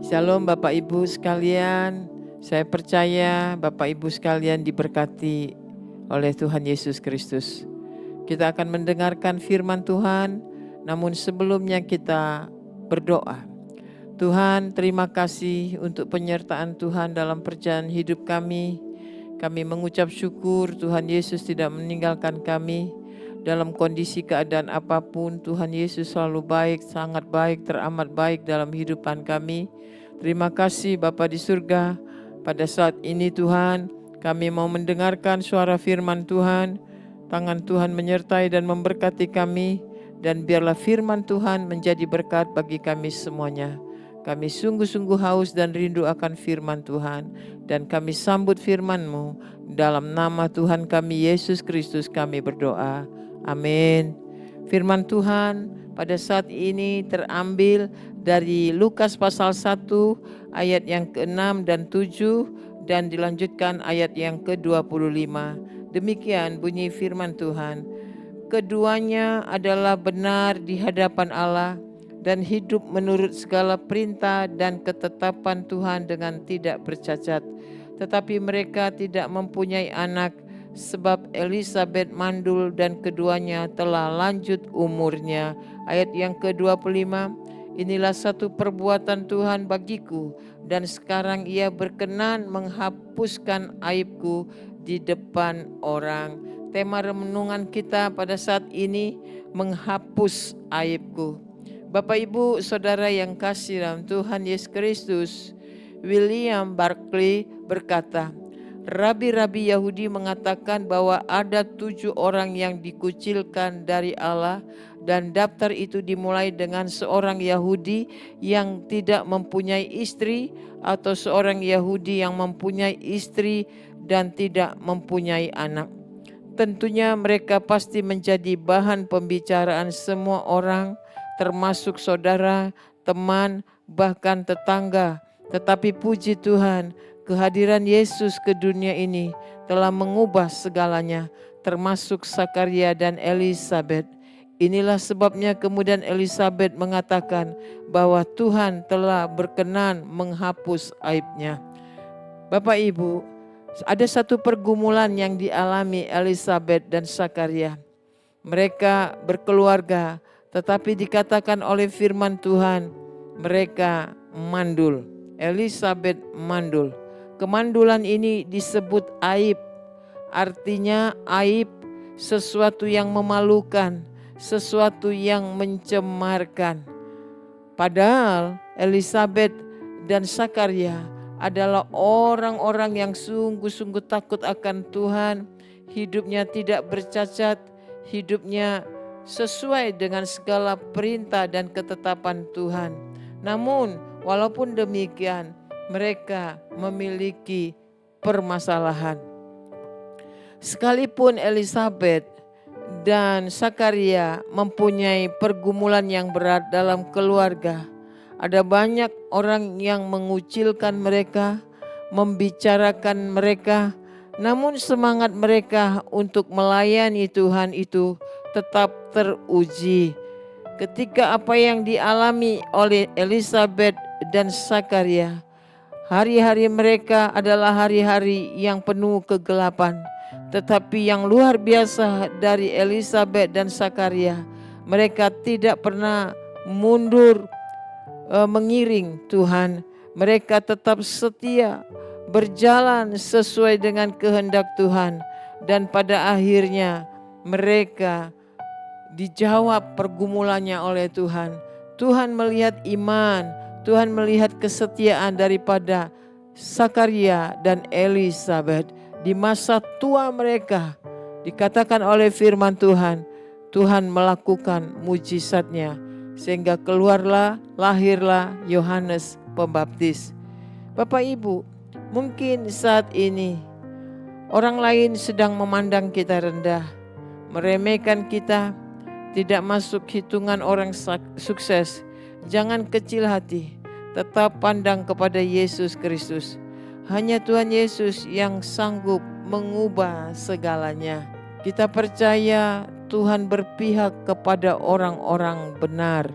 Shalom Bapak Ibu sekalian, saya percaya Bapak Ibu sekalian diberkati oleh Tuhan Yesus Kristus. Kita akan mendengarkan firman Tuhan, namun sebelumnya kita berdoa. Tuhan, terima kasih untuk penyertaan Tuhan dalam perjalanan hidup kami. Kami mengucap syukur Tuhan Yesus tidak meninggalkan kami. Dalam kondisi keadaan apapun, Tuhan Yesus selalu baik, sangat baik, teramat baik dalam kehidupan kami. Terima kasih Bapa di surga. Pada saat ini Tuhan, kami mau mendengarkan suara firman Tuhan. Tangan Tuhan menyertai dan memberkati kami. Dan biarlah firman Tuhan menjadi berkat bagi kami semuanya. Kami sungguh-sungguh haus dan rindu akan firman Tuhan. Dan kami sambut firman-Mu. Dalam nama Tuhan kami Yesus Kristus kami berdoa. Amin. Firman Tuhan pada saat ini terambil dari Lukas pasal 1 ayat yang ke-6 dan 7 dan dilanjutkan ayat yang ke-25. Demikian bunyi firman Tuhan. Keduanya adalah benar di hadapan Allah dan hidup menurut segala perintah dan ketetapan Tuhan dengan tidak bercacat. Tetapi mereka tidak mempunyai anak sebab Elisabet mandul dan keduanya telah lanjut umurnya. Ayat yang ke-25, inilah satu perbuatan Tuhan bagiku dan sekarang ia berkenan menghapuskan aibku di depan orang. Tema renungan kita pada saat ini menghapus aibku. Bapak Ibu Saudara yang kasih dalam Tuhan Yesus Kristus, William Barclay berkata, Rabi-rabi Yahudi mengatakan bahwa ada 7 orang yang dikucilkan dari Allah dan daftar itu dimulai dengan seorang Yahudi yang tidak mempunyai istri atau seorang Yahudi yang mempunyai istri dan tidak mempunyai anak. Tentunya mereka pasti menjadi bahan pembicaraan semua orang, termasuk saudara, teman, bahkan tetangga. Tetapi puji Tuhan, kehadiran Yesus ke dunia ini telah mengubah segalanya, termasuk Zakaria dan Elisabet. Inilah sebabnya kemudian Elisabet mengatakan bahwa Tuhan telah berkenan menghapus aibnya. Bapak Ibu, ada satu pergumulan yang dialami Elisabet dan Zakaria. Mereka berkeluarga, tetapi dikatakan oleh firman Tuhan, mereka mandul. Elisabet mandul. Kemandulan ini disebut aib. Artinya aib, sesuatu yang memalukan, sesuatu yang mencemarkan. Padahal Elisabet dan Zakaria adalah orang-orang yang sungguh-sungguh takut akan Tuhan. Hidupnya tidak bercacat, hidupnya sesuai dengan segala perintah dan ketetapan Tuhan. Namun walaupun demikian, mereka memiliki permasalahan. Sekalipun Elisabet dan Zakaria mempunyai pergumulan yang berat dalam keluarga, ada banyak orang yang mengucilkan mereka, membicarakan mereka, namun semangat mereka untuk melayani Tuhan itu tetap teruji. Ketika apa yang dialami oleh Elisabet dan Zakaria, hari-hari mereka adalah hari-hari yang penuh kegelapan. Tetapi yang luar biasa dari Elisabet dan Zakaria, mereka tidak pernah mundur mengiring Tuhan. Mereka tetap setia berjalan sesuai dengan kehendak Tuhan. Dan pada akhirnya mereka dijawab pergumulannya oleh Tuhan. Tuhan melihat iman, Tuhan melihat kesetiaan daripada Zakaria dan Elisabet. Di masa tua mereka, dikatakan oleh firman Tuhan, Tuhan melakukan mujizatnya, sehingga lahirlah Yohanes Pembaptis. Bapak Ibu, mungkin saat ini orang lain sedang memandang kita rendah, meremehkan kita, tidak masuk hitungan orang sukses. Jangan kecil hati, tetap pandang kepada Yesus Kristus. Hanya Tuhan Yesus yang sanggup mengubah segalanya. Kita percaya Tuhan berpihak kepada orang-orang benar.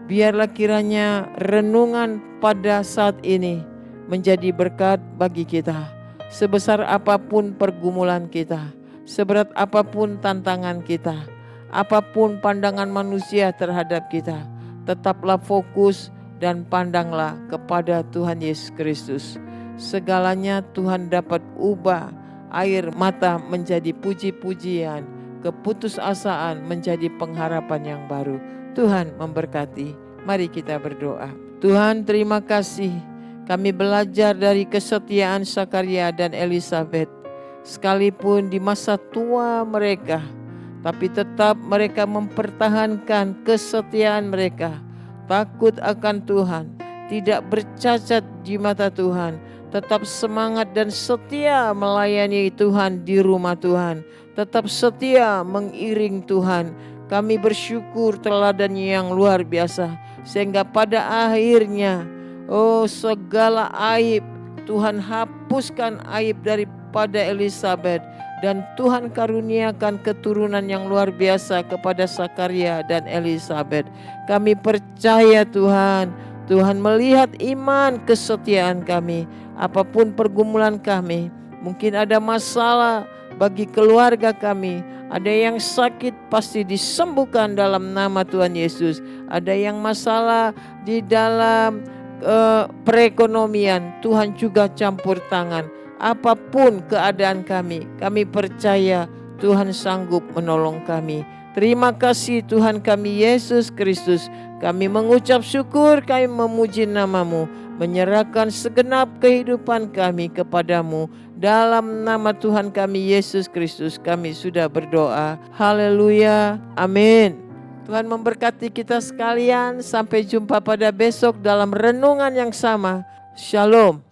Biarlah kiranya renungan pada saat ini menjadi berkat bagi kita. Sebesar apapun pergumulan kita, seberat apapun tantangan kita, apapun pandangan manusia terhadap kita, tetaplah fokus dan pandanglah kepada Tuhan Yesus Kristus. Segalanya Tuhan dapat ubah air mata menjadi puji-pujian, keputusasaan menjadi pengharapan yang baru. Tuhan memberkati. Mari kita berdoa. Tuhan, terima kasih. Kami belajar dari kesetiaan Zakaria dan Elisabet. Sekalipun di masa tua mereka, tapi tetap mereka mempertahankan kesetiaan mereka. Takut akan Tuhan, tidak bercacat di mata Tuhan, tetap semangat dan setia melayani Tuhan di rumah Tuhan, tetap setia mengiring Tuhan. Kami bersyukur teladan yang luar biasa, sehingga pada akhirnya segala aib Tuhan hapuskan aib daripada Elisabet, dan Tuhan karuniakan keturunan yang luar biasa kepada Zakaria dan Elisabet. Kami percaya Tuhan, Tuhan melihat iman kesetiaan kami. Apapun pergumulan kami, mungkin ada masalah bagi keluarga kami, ada yang sakit pasti disembuhkan dalam nama Tuhan Yesus. Ada yang masalah di dalam perekonomian, Tuhan juga campur tangan. Apapun keadaan kami percaya Tuhan sanggup menolong kami. Terima kasih Tuhan kami Yesus Kristus. Kami mengucap syukur, kami memuji nama-Mu, menyerahkan segenap kehidupan kami kepadamu. Dalam nama Tuhan kami Yesus Kristus kami sudah berdoa. Haleluya. Amin. Tuhan memberkati kita sekalian. Sampai jumpa pada besok dalam renungan yang sama. Shalom.